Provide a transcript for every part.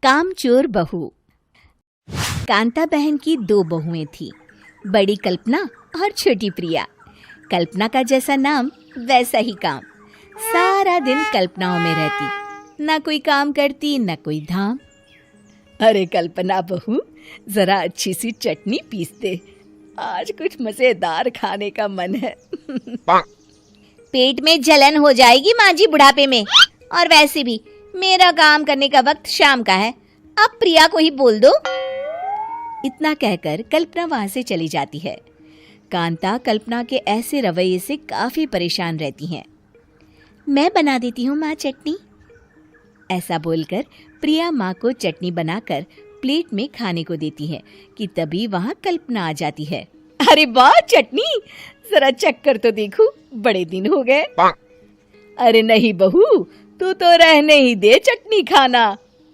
कामचोर बहू। कांता बहन की दो बहुएं थीं, बड़ी कल्पना और छोटी प्रिया। कल्पना का जैसा नाम वैसा ही काम। सारा दिन कल्पनाओं में रहती, ना कोई काम करती ना कोई धाम। अरे कल्पना बहू, जरा अच्छी सी चटनी पीस दे, आज कुछ मजेदार खाने का मन है। पेट में जलन हो जाएगी माँ जी बुढ़ापे में, और वैसे भी मेरा काम करने का वक्त शाम का है, अब प्रिया को ही बोल दो। इतना कहकर कल्पना वहां से चली जाती है। कांता कल्पना के ऐसे रवैये से काफी परेशान रहती हैं। मैं बना देती हूँ माँ चटनी। ऐसा बोलकर प्रिया माँ को चटनी बनाकर प्लेट में खाने को देती है कि तभी वहां कल्पना आ जाती है। अरे वाह चटनी, जरा चख कर तो देखूं, बड़े दिन हो गए। अरे नहीं बहू, तू तो रहने ही दे चटनी खाना,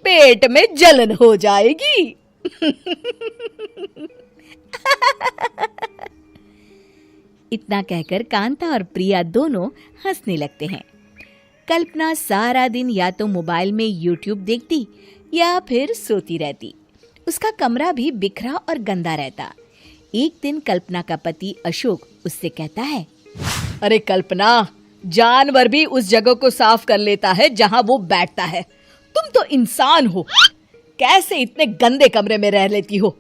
पेट में जलन हो जाएगी। इतना कहकर कांता और प्रिया दोनों हंसने लगते हैं। कल्पना सारा दिन या तो मोबाइल में यूट्यूब देखती या फिर सोती रहती। उसका कमरा भी बिखरा और गंदा रहता। एक दिन कल्पना का पति अशोक उससे कहता है, अरे कल्पना, जानवर भी उस जगह को साफ कर लेता है जहां वो बैठता है, तुम तो इंसान हो, कैसे इतने गंदे कमरे में रह लेती हो?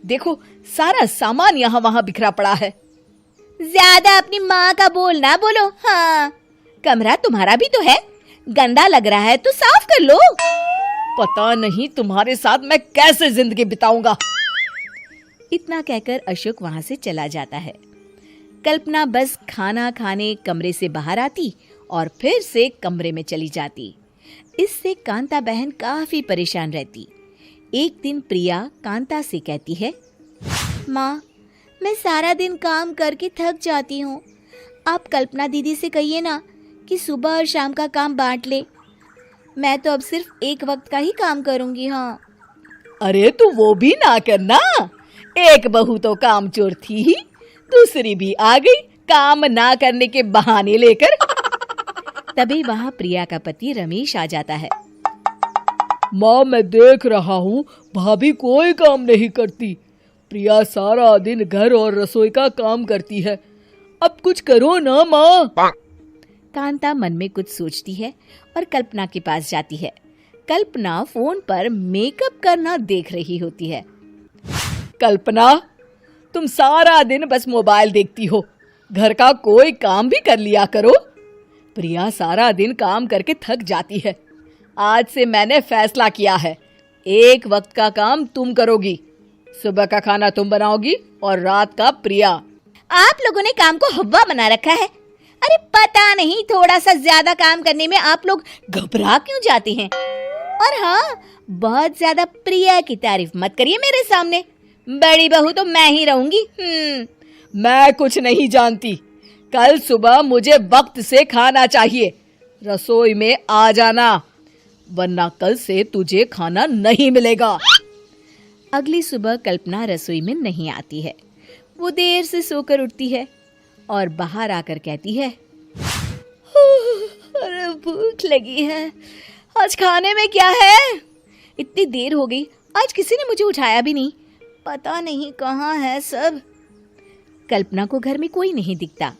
देखो सारा सामान यहाँ वहां बिखरा पड़ा है। ज्यादा अपनी माँ का बोल ना बोलो। हाँ, कमरा तुम्हारा भी तो है, गंदा लग रहा है तो साफ कर लो। पता नहीं तुम्हारे साथ मैं कैसे जिंदगी बिताऊंगा। इतना कहकर अशोक वहां से चला जाता है। कल्पना बस खाना खाने कमरे से बाहर आती और फिर से कमरे में चली जाती। इससे कांता बहन काफी परेशान रहती। एक दिन प्रिया कांता से कहती है, माँ, मैं सारा दिन काम करके थक जाती हूँ, आप कल्पना दीदी से कहिए ना कि सुबह और शाम का काम बांट ले। मैं तो अब सिर्फ एक वक्त का ही काम करूँगी। हाँ। अरे तू वो भी ना करना, एक बहू तो कामचोर थी ही, दूसरी भी आ गई काम ना करने के बहाने लेकर। तभी वहां प्रिया का पति रमेश आ जाता है। माँ, मैं देख रहा हूँ भाभी कोई काम नहीं करती, प्रिया सारा दिन घर और रसोई का काम करती है, अब कुछ करो ना माँ। कांता मन में कुछ सोचती है और कल्पना के पास जाती है। कल्पना फोन पर मेकअप करना देख रही होती है। कल्पना, तुम सारा दिन बस मोबाइल देखती हो, घर का कोई काम भी कर लिया करो। प्रिया सारा दिन काम करके थक जाती है। आज से मैंने फैसला किया है, एक वक्त का काम तुम करोगी, सुबह का खाना तुम बनाओगी और रात का प्रिया। आप लोगों ने काम को हवा बना रखा है। अरे पता नहीं थोड़ा सा ज्यादा काम करने में आप लोग घबरा क्यों जाते हैं। और हाँ, बहुत ज्यादा प्रिया की तारीफ मत करिए मेरे सामने, बड़ी बहू तो मैं ही रहूंगी। मैं कुछ नहीं जानती, कल सुबह मुझे वक्त से खाना चाहिए, रसोई में आ जाना, वरना कल से तुझे खाना नहीं मिलेगा। अगली सुबह कल्पना रसोई में नहीं आती है। वो देर से सोकर उठती है और बाहर आकर कहती है, अरे भूख लगी है, आज खाने में क्या है? इतनी देर हो गई, आज किसी ने मुझे उठाया भी नहीं, पता नहीं कहाँ है सब। कल्पना को घर में कोई नहीं दिखता।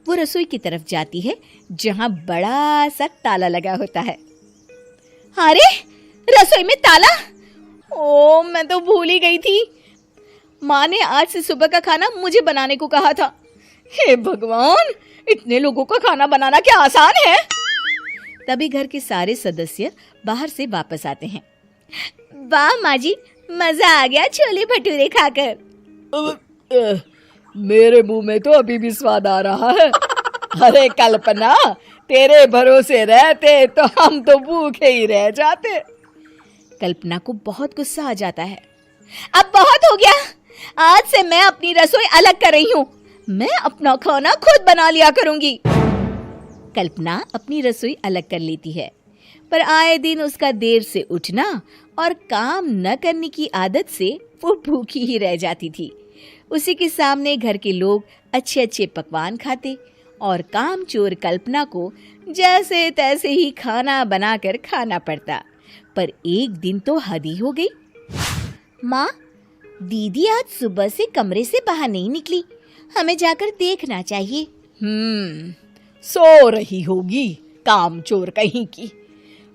वो रसोई की तरफ जाती है जहाँ बड़ा सा ताला लगा होता है। अरे रसोई में ताला? ओ, मैं तो भूल ही गई थी। माँ ने आज से सुबह का खाना मुझे बनाने को कहा था। हे भगवान, इतने लोगों का खाना बनाना क्या आसान है? तभी घर के सारे सदस्य बाहर से वापस आते हैं। वाह माँ जी, मजा आ गया छोले भटूरे खाकर। मेरे मुंह में तो अभी भी स्वाद आ रहा है। अरे कल्पना, तेरे भरोसे रहते तो हम तो भूखे ही रह जाते। कल्पना को बहुत गुस्सा आ जाता है। अब बहुत हो गया, आज से मैं अपनी रसोई अलग कर रही हूँ, मैं अपना खाना खुद बना लिया करूंगी। कल्पना अपनी रसोई अलग कर लेती है, पर आए दिन उसका देर से उठना और काम न करने की आदत से वो भूखी ही रह जाती थी। उसी के सामने घर के लोग अच्छे अच्छे पकवान खाते और कामचोर कल्पना को जैसे तैसे ही खाना बनाकर खाना पड़ता। पर एक दिन तो हद ही हो गई। माँ, दीदी आज सुबह से कमरे से बाहर नहीं निकली, हमें जाकर देखना चाहिए। सो रही होगी कामचोर कहीं की,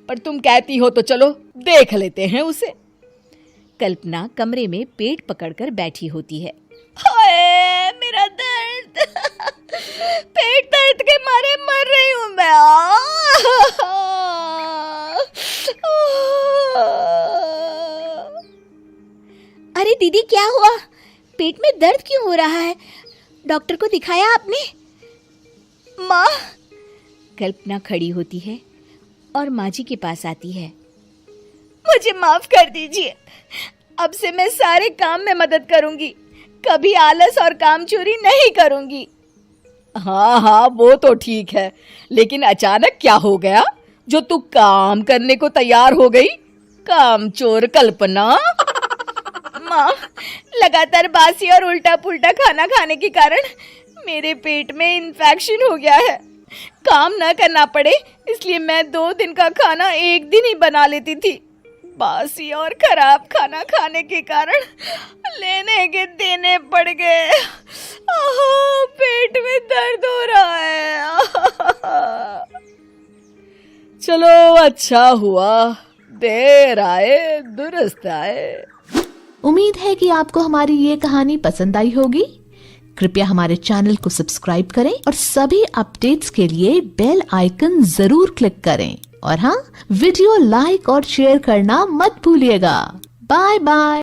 पर तुम कहती हो तो चलो देख लेते हैं उसे। कल्पना कमरे में पेट पकड़कर बैठी होती है। हाय मेरा दर्द, पेट दर्द के मारे मर रही हूँ मैं। अरे दीदी, क्या हुआ? पेट में दर्द क्यों हो रहा है? डॉक्टर को दिखाया आपने? माँ। कल्पना खड़ी होती है और माँ जी के पास आती है। मुझे माफ कर दीजिए, अब से मैं सारे काम में मदद करूंगी, कभी आलस और काम चोरी नहीं करूंगी। हाँ वो तो ठीक है, लेकिन अचानक क्या हो गया जो तू काम करने को तैयार हो गई? कामचोर कल्पना। माँ, लगातार बासी और उल्टा पुल्टा खाना खाने के कारण मेरे पेट में इन्फेक्शन हो गया है। काम न करना पड़े इसलिए मैं 2 दिन का खाना एक दिन ही बना लेती थी। बासी और खराब खाना खाने के कारण लेने के देने पड़ गए। पेट में दर्द हो रहा है। चलो अच्छा हुआ, देर आए दुरुस्त आए। उम्मीद है कि आपको हमारी ये कहानी पसंद आई होगी। कृपया हमारे चैनल को सब्सक्राइब करें और सभी अपडेट्स के लिए बेल आइकन जरूर क्लिक करें। और हाँ, वीडियो लाइक और शेयर करना मत भूलिएगा। Bye bye.